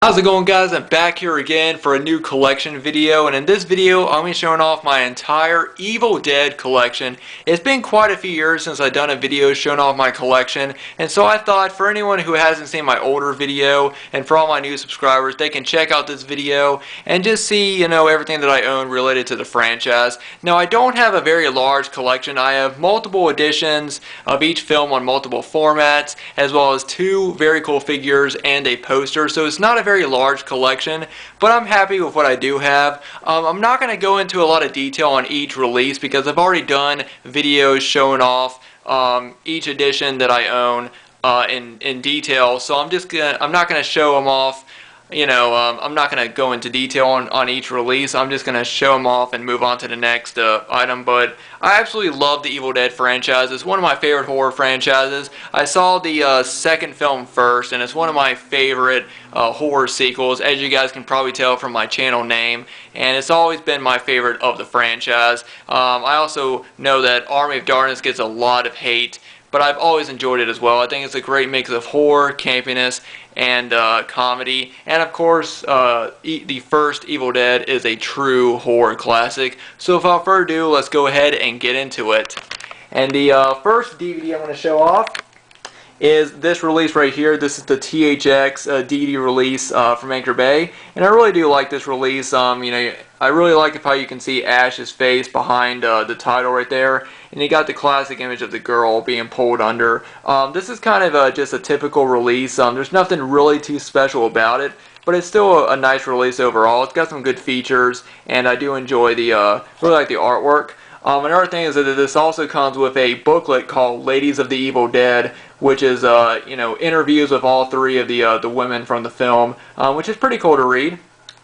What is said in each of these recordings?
How's it going, guys? I'm back here again for a new collection video, and in this video I'm going to be showing off my entire Evil Dead collection. It's been quite a few years since I've done a video showing off my collection, and so I thought for anyone who hasn't seen my older video and for all my new subscribers, they can check out this video and just see, everything that I own related to the franchise. Now, I don't have a very large collection. I have multiple editions of each film on multiple formats, as well as two very cool figures and a poster, so it's not a very large collection, but I'm happy with what I do have. I'm not going to go into a lot of detail on each release because I've already done videos showing off each edition that I own in detail, so I'm not going to show them off. I'm not going to go into detail on each release. I'm just going to show them off and move on to the next item. But I absolutely love the Evil Dead franchise. It's one of my favorite horror franchises. I saw the second film first, and it's one of my favorite horror sequels, as you guys can probably tell from my channel name. And it's always been my favorite of the franchise. I also know that Army of Darkness gets a lot of hate, but I've always enjoyed it as well. I think it's a great mix of horror, campiness, and comedy. And of course, the first Evil Dead is a true horror classic. So without further ado, let's go ahead and get into it. And the first DVD I'm going to show off is this release right here. This is the THX DVD release from Anchor Bay, and I really do like this release. I really like how you can see Ash's face behind the title right there, and you got the classic image of the girl being pulled under. This is kind of just a typical release. There's nothing really too special about it, but it's still a nice release overall. It's got some good features, and I do enjoy really like the artwork. Another thing is that this also comes with a booklet called Ladies of the Evil Dead, which is interviews with all three of the women from the film, which is pretty cool to read.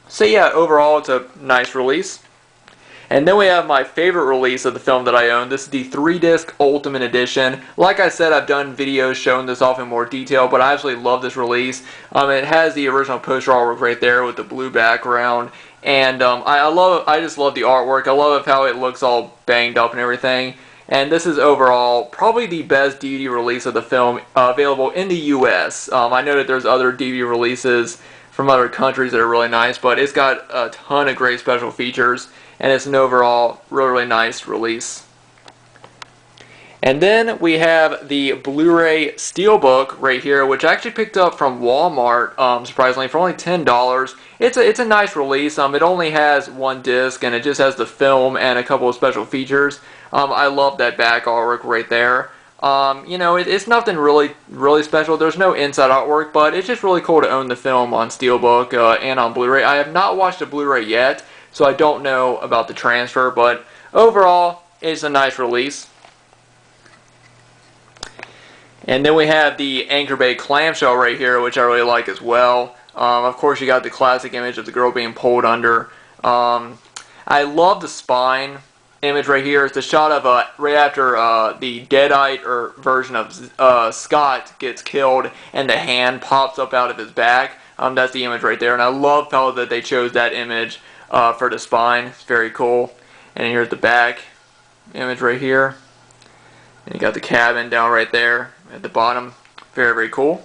So yeah, overall it's a nice release. And then we have my favorite release of the film that I own. This is the 3-disc Ultimate Edition. Like I said, I've done videos showing this off in more detail, but I absolutely love this release. It has the original poster artwork right there with the blue background. And I just love the artwork. I love how it looks all banged up and everything. And this is overall probably the best DVD release of the film available in the US. I know that there's other DVD releases from other countries that are really nice, but it's got a ton of great special features, and it's an overall really nice release. And then we have the Blu-ray Steelbook right here, which I actually picked up from Walmart, surprisingly, for only $10. It's a nice release. It only has one disc, and it just has the film and a couple of special features. I love that back artwork right there. It's nothing really special. There's no inside artwork, but it's just really cool to own the film on Steelbook and on Blu-ray. I have not watched the Blu-ray yet, so I don't know about the transfer, but overall, it's a nice release. And then we have the Anchor Bay clamshell right here, which I really like as well. Of course, you got the classic image of the girl being pulled under. I love the spine image right here. It's the shot of right after the Deadite version of Scott gets killed, and the hand pops up out of his back. That's the image right there, and I love how that they chose that image for the spine. It's very cool. And here's the back image right here. And you got the cabin down right there at the bottom. Very, very cool.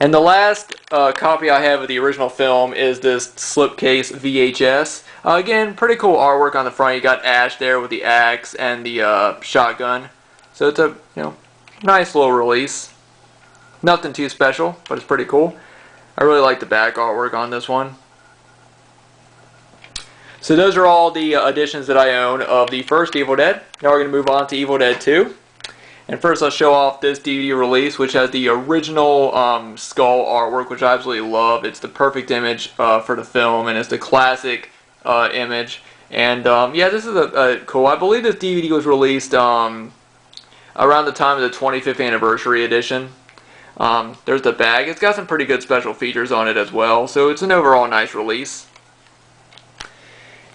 And the last copy I have of the original film is this slipcase VHS. Again, pretty cool artwork on the front. You got Ash there with the axe and the shotgun. So it's a nice little release. Nothing too special, but it's pretty cool. I really like the back artwork on this one. So those are all the editions that I own of the first Evil Dead. Now we're going to move on to Evil Dead 2. And first I'll show off this DVD release, which has the original skull artwork, which I absolutely love. It's the perfect image for the film, and it's the classic image. And yeah, this is cool. I believe this DVD was released around the time of the 25th anniversary edition. There's the bag. It's got some pretty good special features on it as well, so it's an overall nice release.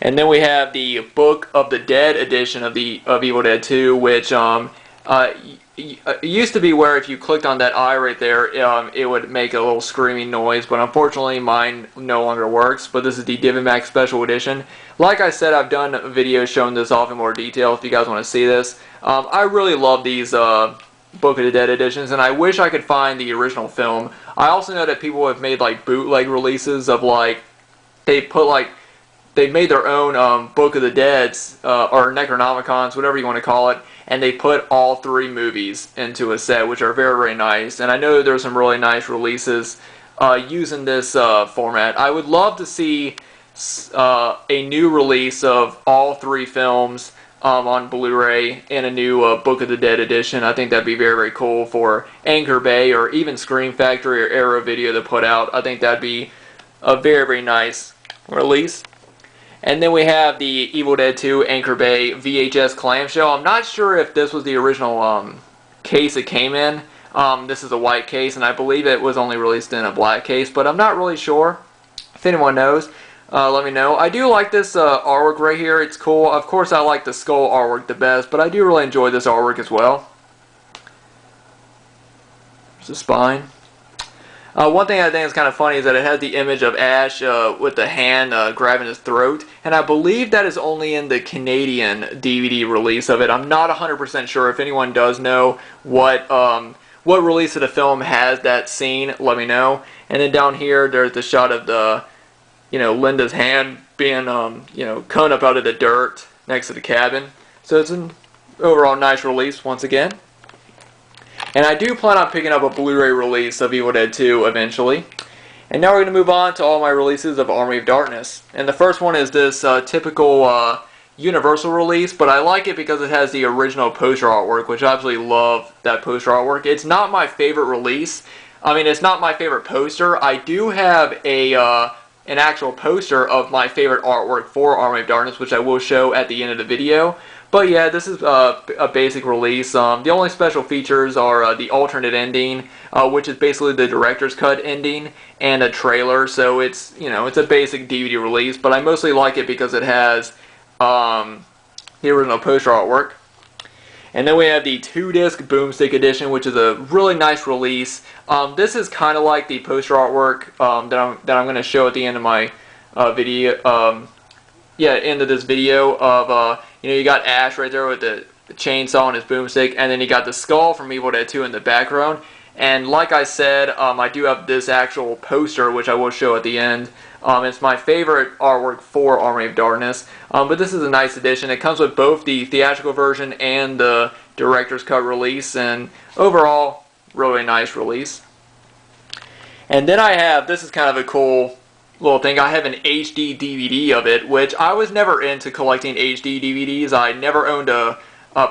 And then we have the Book of the Dead edition of Evil Dead 2, which it used to be where if you clicked on that eye right there, it would make a little screaming noise, but unfortunately mine no longer works. But this is the DiviMax Special Edition. Like I said, I've done videos showing this off in more detail if you guys want to see this. I really love these Book of the Dead editions, and I wish I could find the original film. I also know that people have made like bootleg releases of like they made their own Book of the Deads or Necronomicons, whatever you want to call it, and they put all 3 movies into a set, which are very, very nice. And I know there's some really nice releases using this format. I would love to see a new release of all 3 films on Blu-ray in a new Book of the Dead edition. I think that'd be very, very cool for Anchor Bay or even Scream Factory or Arrow Video to put out. I think that'd be a very, very nice release. And then we have the Evil Dead 2 Anchor Bay VHS clamshell. I'm not sure if this was the original case it came in. This is a white case, and I believe it was only released in a black case, but I'm not really sure. If anyone knows, let me know. I do like this artwork right here. It's cool. Of course, I like the skull artwork the best, but I do really enjoy this artwork as well. There's the spine. One thing I think is kind of funny is that it has the image of Ash with the hand grabbing his throat, and I believe that is only in the Canadian DVD release of it. I'm not 100% sure. If anyone does know what release of the film has that scene, let me know. And then down here, there's the shot of the, Linda's hand being, cut up out of the dirt next to the cabin. So it's an overall nice release once again. And I do plan on picking up a Blu-ray release of Evil Dead 2 eventually. And now we're going to move on to all my releases of Army of Darkness. And the first one is this typical Universal release, but I like it because it has the original poster artwork, which I absolutely love that poster artwork. It's not my favorite release. I mean, it's not my favorite poster. I do have an actual poster of my favorite artwork for Army of Darkness, which I will show at the end of the video. But yeah, this is a basic release. The only special features are the alternate ending, which is basically the director's cut ending, and a trailer. So it's it's a basic DVD release, but I mostly like it because it has the original poster artwork. And then we have the 2-disc Boomstick edition, which is a really nice release. This is kind of like the poster artwork that I'm going to show at the end of my video. End of this video of you got Ash right there with the chainsaw and his boomstick, and then you got the skull from Evil Dead 2 in the background. And like I said, I do have this actual poster, which I will show at the end. It's my favorite artwork for Army of Darkness, but this is a nice edition. It comes with both the theatrical version and the director's cut release, and overall, really nice release. And then I have, this is kind of a cool little thing, I have an HD DVD of it, which I was never into collecting HD DVDs. I never owned a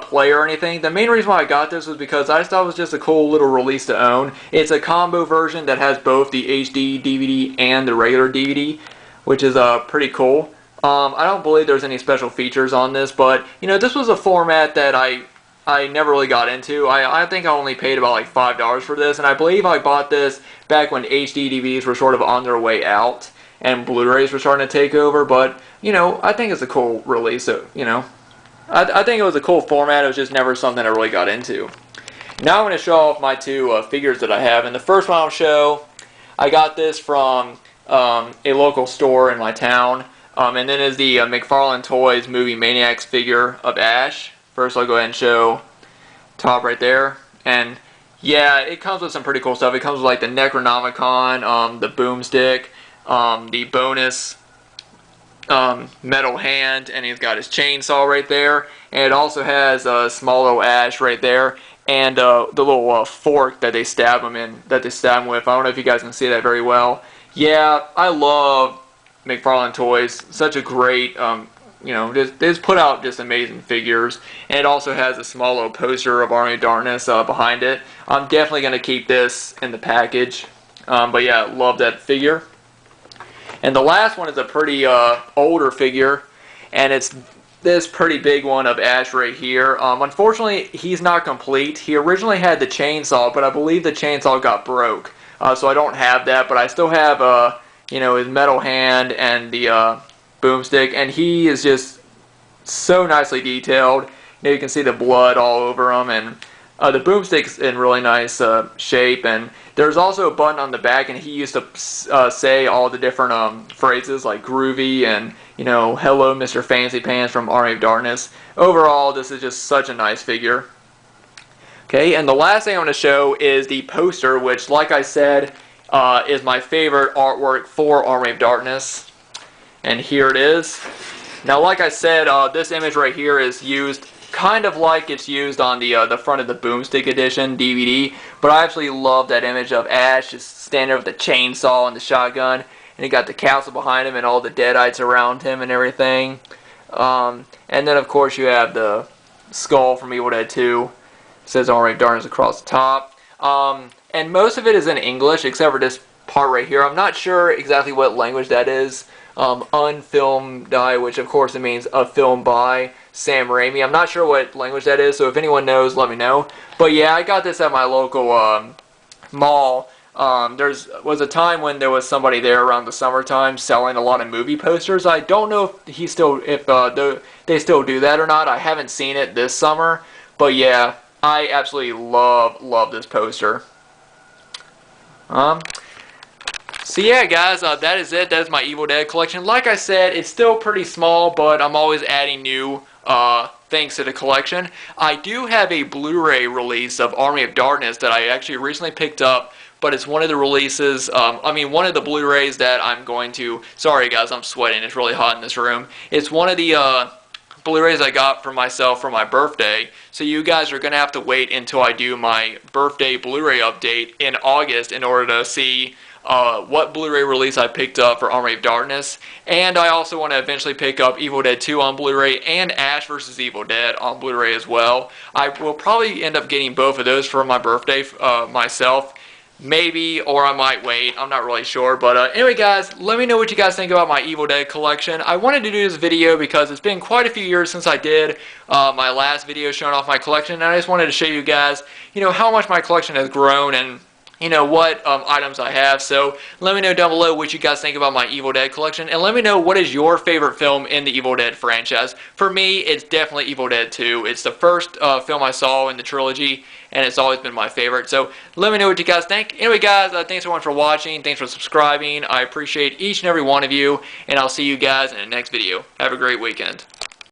player or anything. The main reason why I got this was because I just thought it was just a cool little release to own. It's a combo version that has both the HD DVD and the regular DVD, which is pretty cool. I don't believe there's any special features on this, but this was a format that I never really got into. I think I only paid about like $5 for this, and I believe I bought this back when HD DVDs were sort of on their way out and Blu-rays were starting to take over. But I think it's a cool release. So I think it was a cool format. It was just never something I really got into. Now I'm going to show off my 2 figures that I have. And the first one I'll show, I got this from a local store in my town. And then is the McFarlane Toys Movie Maniacs figure of Ash. First I'll go ahead and show top right there. And yeah, it comes with some pretty cool stuff. It comes with like the Necronomicon, the boomstick, the bonus metal hand, and he's got his chainsaw right there. And it also has a small little Ash right there, and the little fork that they stab him with. I don't know if you guys can see that very well. Yeah, I love McFarlane Toys. Such a great, they just put out just amazing figures. And it also has a small little poster of Army of Darkness behind it. I'm definitely going to keep this in the package. But yeah, love that figure. And the last one is a pretty older figure, and it's this pretty big one of Ash right here. Unfortunately, he's not complete. He originally had the chainsaw, but I believe the chainsaw got broke. So I don't have that, but I still have his metal hand and the boomstick, and he is just so nicely detailed. You can see the blood all over him, and the boomstick's in really nice shape. And there's also a button on the back, and he used to say all the different phrases like groovy and hello Mr. Fancy Pants from Army of Darkness. Overall, this is just such a nice figure. Okay, and the last thing I want to show is the poster, which, like I said, is my favorite artwork for Army of Darkness. And here it is. Now, like I said, this image right here is used kind of like it's used on the front of the Boomstick Edition DVD, but I absolutely love that image of Ash just standing there with the chainsaw and the shotgun, and he got the castle behind him and all the Deadites around him and everything. And then, of course, you have the skull from Evil Dead 2. It says Army of Darkness across the top. And most of it is in English, except for this part right here. I'm not sure exactly what language that is. Unfilmed by, which of course it means a film by Sam Raimi. I'm not sure what language that is, so if anyone knows, let me know. But yeah, I got this at my local mall. There was a time when there was somebody there around the summertime selling a lot of movie posters. I don't know if they still do that or not. I haven't seen it this summer, but yeah, I absolutely love this poster. So yeah, guys, that is it. That is my Evil Dead collection. Like I said, it's still pretty small, but I'm always adding new things to the collection. I do have a Blu-ray release of Army of Darkness that I actually recently picked up, but it's one of the releases, one of the Blu-rays that I'm going to, sorry guys, I'm sweating, it's really hot in this room. It's one of the Blu-rays I got for myself for my birthday, so you guys are going to have to wait until I do my birthday Blu-ray update in August in order to see what Blu-ray release I picked up for Army of Darkness. And I also want to eventually pick up Evil Dead 2 on Blu-ray and Ash vs. Evil Dead on Blu-ray as well. I will probably end up getting both of those for my birthday myself. Maybe, or I might wait. I'm not really sure. But anyway, guys, let me know what you guys think about my Evil Dead collection. I wanted to do this video because it's been quite a few years since I did my last video showing off my collection. And I just wanted to show you guys, how much my collection has grown and what items I have. So let me know down below what you guys think about my Evil Dead collection, and let me know what is your favorite film in the Evil Dead franchise. For me, it's definitely Evil Dead 2. It's the first film I saw in the trilogy, and it's always been my favorite. So let me know what you guys think. Anyway, guys, thanks everyone for watching. Thanks for subscribing. I appreciate each and every one of you, and I'll see you guys in the next video. Have a great weekend.